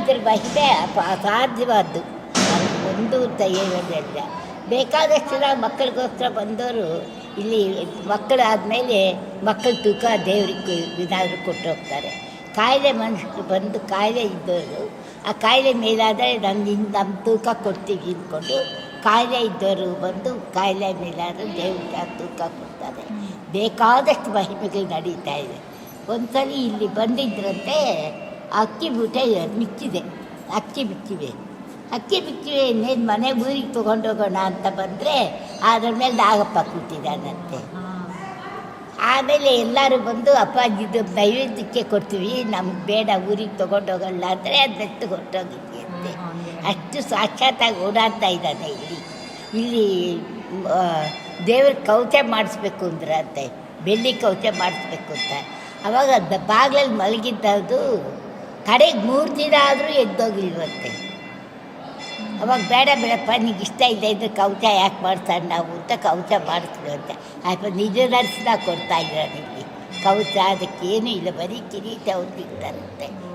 ಇದ್ರ ಮಹಿಮೆ ಅಸಾಧ್ಯವಾದ್ದು. ಒಂದು ಅಂತ ಹೇಳೋದಿಲ್ಲ. ಬೇಕಾದಷ್ಟು ಜನ ಮಕ್ಕಳಿಗೋಸ್ಕರ ಬಂದವರು ಇಲ್ಲಿ ಮಕ್ಕಳಾದಮೇಲೆ ಮಕ್ಕಳ ತೂಕ ದೇವ್ರಿಗೆ ಏನಾದರೂ ಕೊಟ್ಟು ಹೋಗ್ತಾರೆ. ಕಾಯಿಲೆ ಮನುಷ್ಯರು ಬಂದು ಕಾಯಿಲೆ ಇದ್ದವರು ಆ ಕಾಯಿಲೆ ಮೇಲಾದರೆ ನಮ್ಮ ತೂಕ ಕೊಡ್ತೀವಿ ಅಂದ್ಕೊಂಡು ಕಾಯಿಲೆ ಇದ್ದವರು ಬಂದು ಕಾಯಿಲೆ ಮೇಲಾದರೂ ದೇವ್ರಿಗೆ ಆ ತೂಕ ಕೊಡ್ತಾರೆ. ಬೇಕಾದಷ್ಟು ಮಹಿಮೆಗಳು ನಡೀತಾ ಇದೆ. ಒಂದ್ಸಲ ಇಲ್ಲಿ ಬಂದಿದ್ದರಂತೆ ಅಕ್ಕಿ ಮೂಟೆ ಮಿಕ್ಕಿದೆ, ಅಕ್ಕಿ ಬಿಚ್ಚಿವೆ ಇನ್ನೇನು ಮನೆ ಊರಿಗೆ ತೊಗೊಂಡೋಗೋಣ ಅಂತ ಬಂದರೆ ಅದ್ರ ಮೇಲೆ ನಾಗಪ್ಪ ಕೂತಿದ್ದಾನಂತೆ. ಆಮೇಲೆ ಎಲ್ಲರೂ ಬಂದು ಅಪ್ಪಾಜಿದು ನೈವೇದ್ಯಕ್ಕೆ ಕೊಡ್ತೀವಿ, ನಮ್ಗೆ ಬೇಡ ಊರಿಗೆ ತೊಗೊಂಡೋಗಲ್ಲ ಅಂದರೆ ಅದೆತ್ತು ಹೊರಟೋಗಿದ್ವಿ ಅಂತೆ. ಅಷ್ಟು ಸಾಕ್ಷಾತ್ತಾಗಿ ಓಡಾಡ್ತಾ ಇದ್ದಾನೆ. ಇಲ್ಲಿ ದೇವ್ರ ಕವಚ ಮಾಡಿಸ್ಬೇಕು ಅಂದ್ರಂತೆ, ಬೆಳ್ಳಿ ಕವಚ ಮಾಡಿಸ್ಬೇಕು ಅಂತ. ಅವಾಗ ಬಾಗಿಲಲ್ಲಿ ಮಲಗಿದ್ದದು ಕಡೆಗೆ 3 ದಿನ ಆದರೂ ಎದ್ದೋಗಿಲ್ವಂತೆ. ಅವಾಗ ಬೇಡ ಬೇಡಪ್ಪ, ನಿಂಗೆ ಇಷ್ಟ ಇಲ್ಲ ಇದ್ರೆ ಕವಚ ಯಾಕೆ ಮಾಡ್ತಾರೆ ನಾವು ಅಂತ ಕವಚ ಮಾಡಿಸ್ತೀವಿ ಅಂತ. ಆಯ್ತು, ನಿಜ ದರ್ಶನ ಕೊಡ್ತಾ ಇದ್ದಾರೆ ಇಲ್ಲಿ. ಕವಚ ಅದಕ್ಕೇನೂ ಇಲ್ಲ, ಬರೀ ಕಿರೀಟ ಹೊಂದಿರ್ತಾರಂತೆ.